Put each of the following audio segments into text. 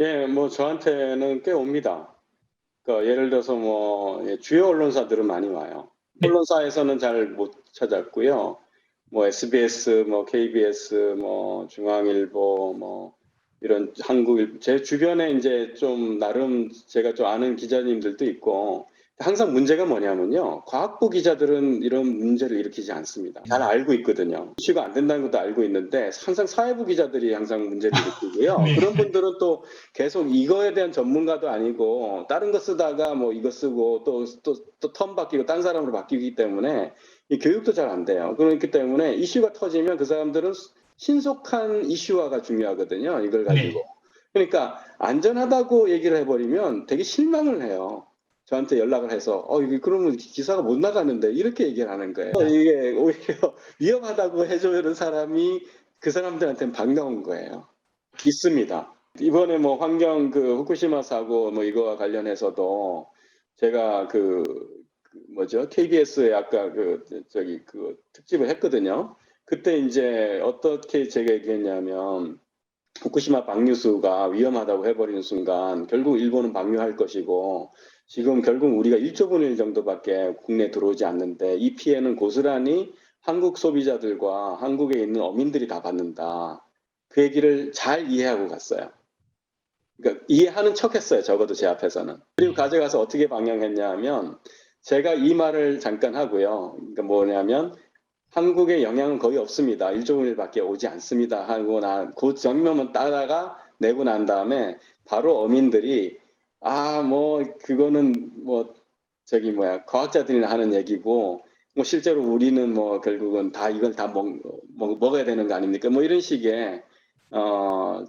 예, 뭐 저한테는 꽤 옵니다. 그러니까 예를 들어서 뭐 주요 언론사들은 많이 와요. 네. 언론사에서는 잘 못 찾았고요. 뭐 SBS, 뭐 KBS, 뭐 중앙일보, 뭐 이런 한국일보, 제 주변에 이제 좀 나름 제가 좀 아는 기자님들도 있고, 항상 문제가 뭐냐면요. 과학부 기자들은 이런 문제를 일으키지 않습니다. 잘 알고 있거든요. 이슈가 안 된다는 것도 알고 있는데 항상 사회부 기자들이 항상 문제를 일으키고요. 네. 그런 분들은 또 계속 이거에 대한 전문가도 아니고 다른 거 쓰다가 뭐 이거 쓰고 또 턴 바뀌고 딴 사람으로 바뀌기 때문에 이 교육도 잘 안 돼요. 그렇기 때문에 이슈가 터지면 그 사람들은 신속한 이슈화가 중요하거든요. 이걸 가지고. 네. 그러니까 안전하다고 얘기를 해버리면 되게 실망을 해요. 저한테 연락을 해서 이게 그러면 기사가 못 나가는데 이렇게 얘기를 하는 거예요. 이게 오히려 위험하다고 해주는 사람이 그 사람들한테는 반가운 거예요. 있습니다. 이번에 뭐 환경 후쿠시마 사고 뭐 이거와 관련해서도 제가 뭐죠? KBS에 아까 특집을 했거든요. 그때 이제 어떻게 제가 얘기했냐면 후쿠시마 방류수가 위험하다고 해버리는 순간 결국 일본은 방류할 것이고 지금 결국 우리가 1조 분의 1 정도밖에 국내에 들어오지 않는데 이 피해는 고스란히 한국 소비자들과 한국에 있는 어민들이 다 받는다. 그 얘기를 잘 이해하고 갔어요. 그러니까 이해하는 척 했어요. 적어도 제 앞에서는. 그리고 가져가서 어떻게 방영했냐 하면 제가 이 말을 잠깐 하고요. 그러니까 뭐냐면 한국에 영향은 거의 없습니다. 1조 원일밖에 오지 않습니다. 하고 그 정면만 따다가 내고 난 다음에 바로 어민들이 뭐 그거는 뭐 과학자들이나 하는 얘기고 뭐 실제로 우리는 뭐 결국은 다 이걸 다 먹어야 되는 거 아닙니까? 뭐 이런 식의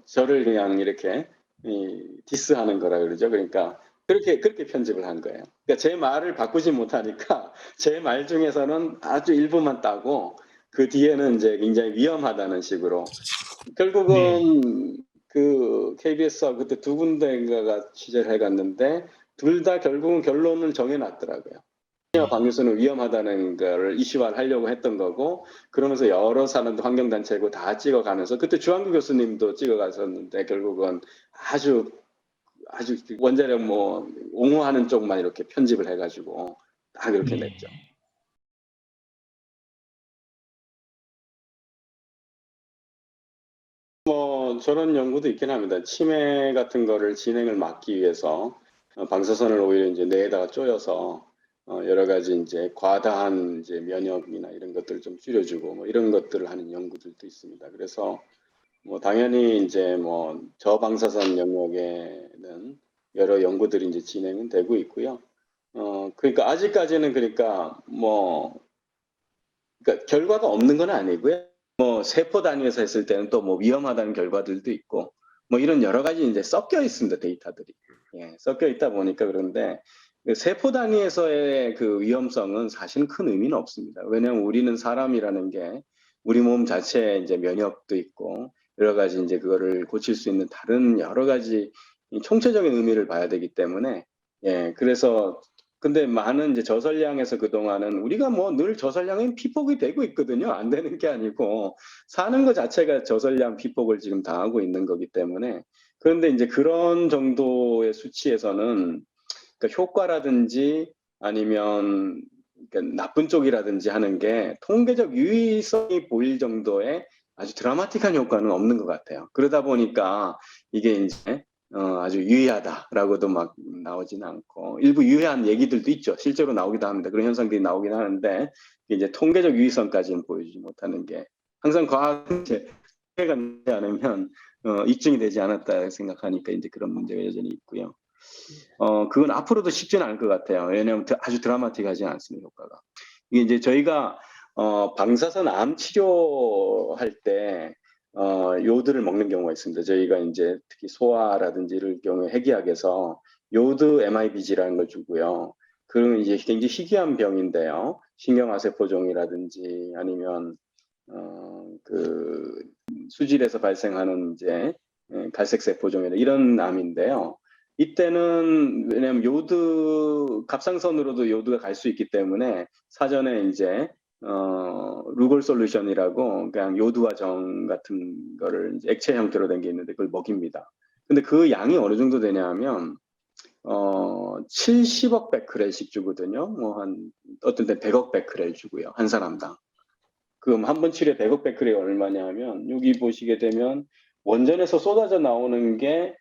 저를 그냥 이렇게 디스하는 거라 그러죠. 그러니까 그렇게 편집을 한 거예요. 그러니까 제 말을 바꾸지 못하니까 제 말 중에서는 아주 일부만 따고 그 뒤에는 이제 굉장히 위험하다는 식으로 네. 결국은 그 KBS하고 그때 두 군데인가가 취재를 해갔는데 둘 다 결국은 결론을 정해놨더라고요. 방류수는 위험하다는 걸 이슈화를 하려고 했던 거고 그러면서 여러 사람도 환경단체고 다 찍어가면서 그때 주한규 교수님도 찍어갔었는데 결국은 아주 원자력 뭐 옹호하는 쪽만 이렇게 편집을 해가지고 다 그렇게 네. 냈죠. 뭐 저런 연구도 있긴 합니다. 치매 같은 거를 진행을 막기 위해서 방사선을 오히려 이제 뇌에다가 쪼여서 여러 가지 이제 과다한 이제 면역이나 이런 것들을 좀 줄여주고 뭐 이런 것들을 하는 연구들도 있습니다. 그래서 뭐 당연히 이제 뭐 저방사선 영역에는 여러 연구들이 이제 진행은 되고 있고요. 그러니까 아직까지는 그러니까 결과가 없는 건 아니고요. 뭐 세포 단위에서 했을 때는 또 뭐 위험하다는 결과들도 있고 뭐 이런 여러 가지 이제 섞여 있습니다. 데이터들이. 예, 섞여 있다 보니까 그런데 그 세포 단위에서의 그 위험성은 사실은 큰 의미는 없습니다. 왜냐하면 우리는 사람이라는 게 우리 몸 자체에 이제 면역도 있고 여러 가지 이제 그거를 고칠 수 있는 다른 여러 가지 총체적인 의미를 봐야 되기 때문에 그래서 근데 많은 이제 저설량에서 그동안은 우리가 뭐 늘 저설량은 피폭이 되고 있거든요. 안 되는 게 아니고 사는 것 자체가 저설량 피폭을 지금 당하고 있는 거기 때문에 그런데 이제 그런 정도의 수치에서는 그러니까 효과라든지 아니면 그러니까 나쁜 쪽이라든지 하는 게 통계적 유의성이 보일 정도의 아주 드라마틱한 효과는 없는 것 같아요. 그러다 보니까 이게 이제 아주 유의하다라고도 막 나오지는 않고 일부 유의한 얘기들도 있죠. 실제로 나오기도 합니다. 그런 현상들이 나오긴 하는데 이제 통계적 유의성까지는 보여주지 못하는 게 항상 과학에 통계가 되지 않으면 입증이 되지 않았다 생각하니까 이제 그런 문제가 여전히 있고요. 그건 앞으로도 쉽지는 않을 것 같아요. 왜냐하면 아주 드라마틱하지 않습니다, 효과가. 이게 이제 저희가 방사선 암 치료할 때 요드를 먹는 경우가 있습니다. 저희가 이제 특히 소아라든지 이럴 경우에 핵의학에서 요드 MIBG라는 걸 주고요. 그러면 이제 굉장히 희귀한 병인데요. 신경화세포종이라든지 아니면 그 수질에서 발생하는 이제 갈색세포종이나 이런 암인데요. 이때는 왜냐하면 갑상선으로도 요드가 갈 수 있기 때문에 사전에 이제 루골 솔루션이라고 그냥 요드화정 같은 거를 이제 액체 형태로 된 게 있는데 그걸 먹입니다. 근데 그 양이 어느 정도 되냐면 70억 베크렐씩 주거든요. 뭐 어떤 때 100억 베크렐 주고요. 한 사람당. 그럼 한 번 치료에 100억 베크렐이 얼마냐 하면 여기 보시게 되면 원전에서 쏟아져 나오는 게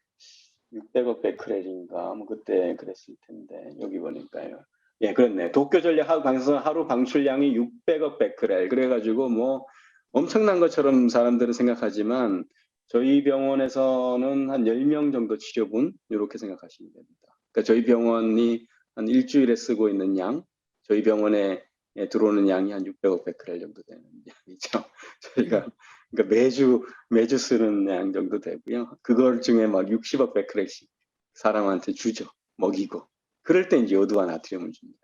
600억 베크렐인가 뭐 그때 그랬을 텐데 여기 보니까요. 예, 그렇네. 도쿄 전력 하루 방출량이 600억 베크렐. 그래가지고 뭐 엄청난 것처럼 사람들은 생각하지만 저희 병원에서는 한 10명 정도 치료분 이렇게 생각하시면 됩니다. 그러니까 저희 병원이 한 일주일에 쓰고 있는 양, 저희 병원에 들어오는 양이 한 600억 베크렐 정도 되는 양이죠. 저희가 그러니까 매주 쓰는 양 정도 되고요. 그걸 중에 막 60억 베크렐씩 사람한테 주죠. 먹이고. 그럴 때 이제 요도와 나트륨을 줍니다.